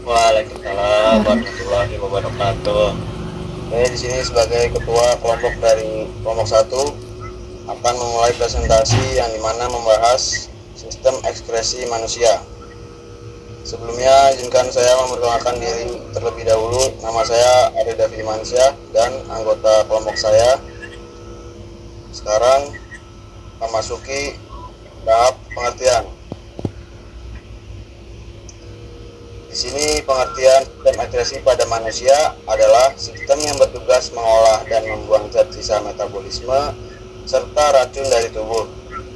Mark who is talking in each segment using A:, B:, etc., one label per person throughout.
A: Waalaikumsalam warahmatullahi wabarakatuh. Saya di sini sebagai ketua kelompok dari kelompok satu akan memulai presentasi yang dimana membahas sistem ekspresi manusia. Sebelumnya izinkan saya memperkenalkan diri terlebih dahulu. Nama saya Arida Firmansyah dan anggota kelompok saya. Sekarang memasuki tahap pengertian. Di sini pengertian sistem ekspresi pada manusia adalah sistem yang bertugas mengolah dan membuang zat sisa metabolisme serta racun dari tubuh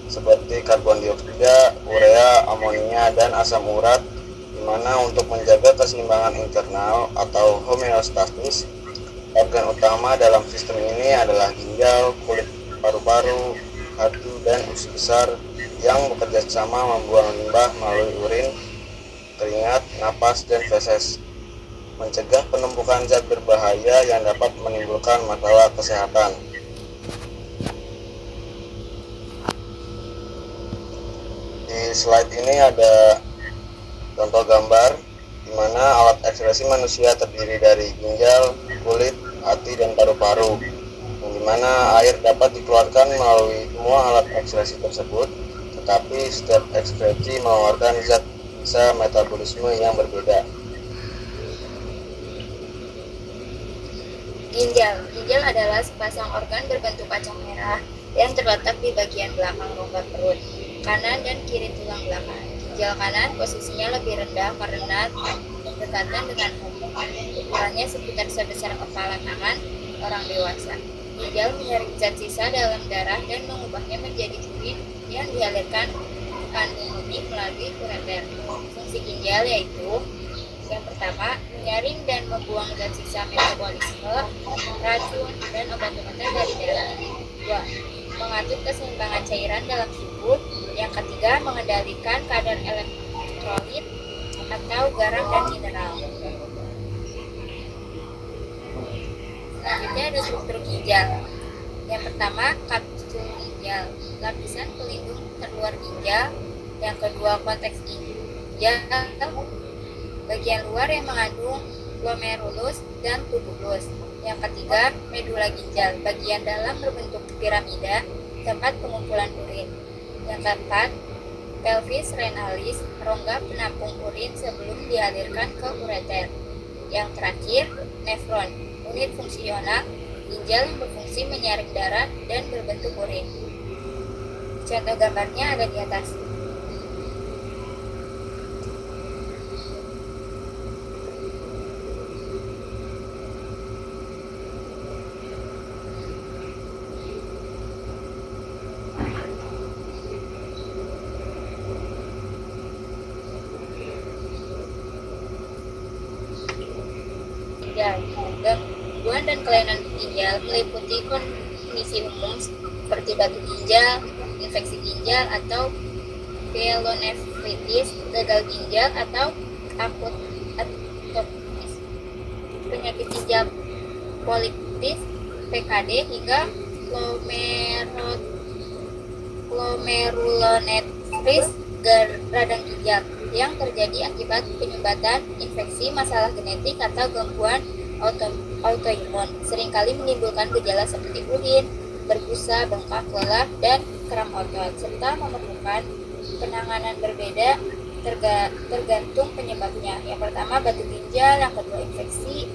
A: seperti karbon dioksida, urea, amonia, dan asam urat, di mana untuk menjaga keseimbangan internal atau homeostasis. Organ utama dalam sistem ini adalah ginjal, kulit paru-paru, hati, dan usus besar yang bekerja sama membuang limbah melalui urin, keringat, napas, dan feses, mencegah penumpukan zat berbahaya yang dapat menimbulkan masalah kesehatan. Di slide ini ada contoh gambar di mana alat ekspresi manusia terdiri dari ginjal, kulit, hati, dan paru-paru, yang dimana air dapat dikeluarkan melalui semua alat ekspresi tersebut, tetapi setiap ekspresi mengeluarkan zat sisa metabolisme yang berbeda.
B: Ginjal adalah sepasang organ berbentuk kacang merah yang terletak di bagian belakang rongga perut, kanan dan kiri tulang belakang. Ginjal kanan posisinya lebih rendah karena berdekatan dengan hati. Ukurannya sekitar sebesar kepala tangan orang dewasa. Ginjal menyaring zat sisa dalam darah dan mengubahnya menjadi urin yang dialirkan kandung lebih melalui ureter. Fungsi ginjal yaitu yang pertama, menyaring dan membuang zat sisa metabolisme, racun, dan obat-obatan dari darah. Dua, mengatur keseimbangan cairan dalam tubuh. Yang ketiga, mengendalikan kadar elektrolit atau garam dan mineral. Selanjutnya ada struktur ginjal. Yang pertama, kapsul ginjal, lapisan pelindung terluar ginjal. Yang kedua, konteks ginjal, bagian luar yang mengandung glomerulus dan tubulus. Yang ketiga, medula ginjal, bagian dalam berbentuk piramida, tempat pengumpulan urin. Yang keempat, pelvis renalis, rongga penampung urin sebelum dialirkan ke ureter. Yang terakhir, nefron, unit fungsional, ginjal yang berfungsi menyaring darah dan berbentuk urin. Contoh gambarnya ada di atas. Gangguan dan kelainan ginjal meliputi kondisi umum seperti batu ginjal, infeksi ginjal atau pyelonefritis, gagal ginjal atau akut atopis, penyakit ginjal politis, PKD hingga glomerulonefritis radang ginjal yang terjadi akibat penyumbatan infeksi, masalah genetik, atau gangguan autoimun. Seringkali menimbulkan gejala seperti urin, berbusa, bengkak, lelah, dan kram otot, serta memerlukan penanganan berbeda tergantung penyebabnya. Yang pertama batu ginjal, yang kedua infeksi,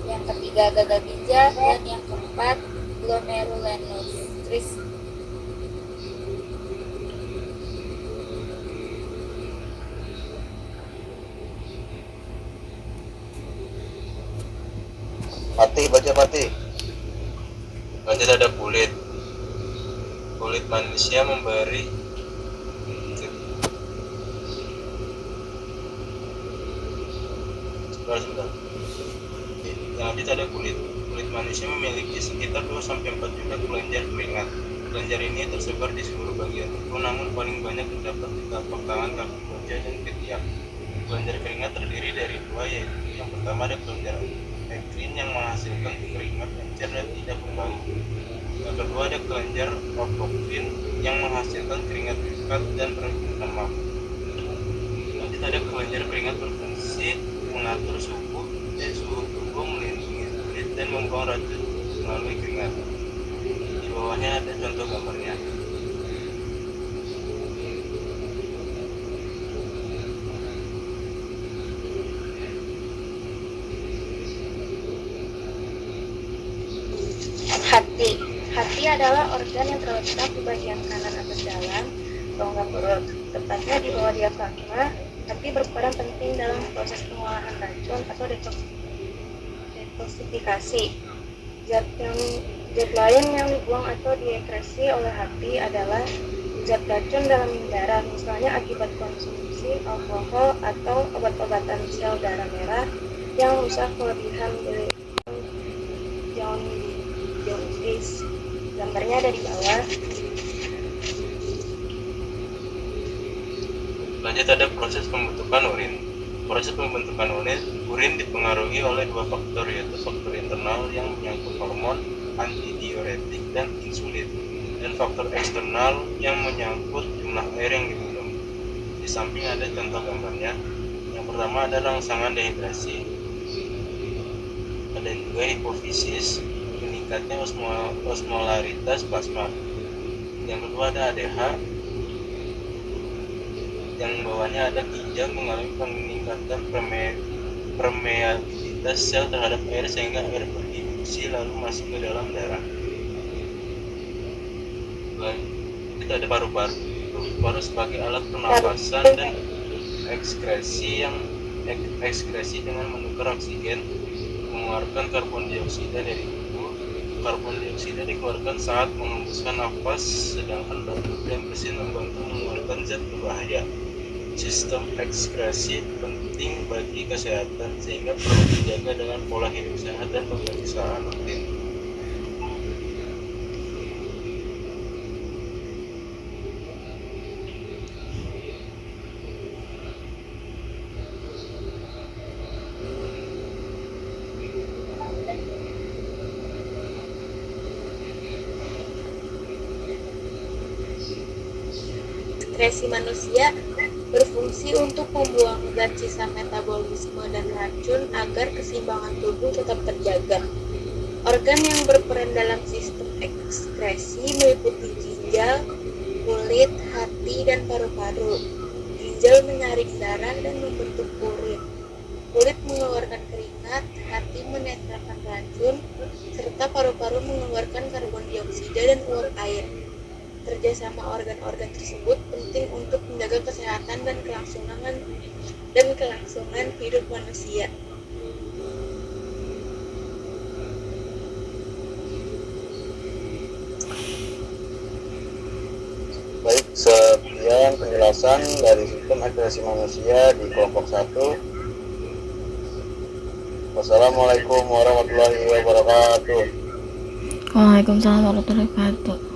B: yang ketiga gagal ginjal, dan yang keempat glomerulonefritis.
A: Pati, baca Pati.
C: Lanjut ada kulit. Kulit manusia memberi sebentar. Lanjut ada kulit. Kulit manusia memiliki sekitar 2-4 juta kelenjar keringat. Kelenjar ini tersebar di seluruh bagian tubuh, namun paling banyak terdapat di telapak tangan, kaki, wajah, dan ketiak. Kelenjar keringat terdiri dari dua, yaitu yang pertama ada kelenjar ekrin yang menghasilkan keringat encer dan tidak berbau. Yang kedua ada kelenjar autokrin yang menghasilkan keringat pekat dan berlemak. Lanjut ada kelenjar keringat berfungsi berfungsi mengatur suhu tubuh, melindungi kulit, dan membuang racun melalui keringat. Di bawahnya ada contoh gambarnya.
B: Hati. Hati adalah organ yang terletak di bagian kanan atas dalam rongga perut, tepatnya di bawah diafragma. Hati berperan penting dalam proses pengolahan racun atau detoksifikasi. Zat lain yang dibuang atau diekskresi oleh hati adalah zat racun dalam darah, misalnya akibat konsumsi alkohol atau obat-obatan sel darah merah yang rusak kelebihan jaundice. Gambarnya ada di bawah.
C: Lanjut ada proses pembentukan urin. Proses pembentukan urin dipengaruhi oleh dua faktor, yaitu faktor internal yang menyangkut hormon antidiuretik dan insulin, dan faktor eksternal yang menyangkut jumlah air yang diminum. Di samping ada contoh gambarnya. Yang pertama ada rangsangan dehidrasi, ada juga hipofisis, meningkatnya osmolaritas plasma. Yang kedua ada ADH, yang bawahnya ada ginjal mengalami peningkatan permeabilitas sel terhadap air sehingga air berdifusi lalu masuk ke dalam darah. Itu ada paru-paru. Paru sebagai alat pernapasan dan ekskresi dengan menukar oksigen, mengeluarkan karbon dioksida dari tubuh. Karbon dioksida dikeluarkan saat menghembuskan nafas, sedangkan batuk dan bersin membantu mengeluarkan zat berbahaya. Sistem ekskresi penting bagi kesehatan sehingga perlu dijaga dengan pola hidup sehat dan pemeriksaan rutin.
B: Ekskresi manusia berfungsi untuk membuang zat sisa metabolisme dan racun agar keseimbangan tubuh tetap terjaga. Organ yang berperan dalam sistem ekskresi meliputi ginjal, kulit, hati, dan paru-paru. Ginjal menyaring darah dan membentuk urin. Kulit mengeluarkan keringat, hati menetralkan racun, serta paru-paru mengeluarkan karbon dioksida dan uap air. Kerjasama organ-organ tersebut penting untuk menjaga kesehatan dan kelangsungan hidup manusia.
A: Baik, sekian penjelasan dari sistem ekskresi manusia di kelompok 1. Wassalamualaikum warahmatullahi wabarakatuh.
D: Waalaikumsalam warahmatullahi wabarakatuh.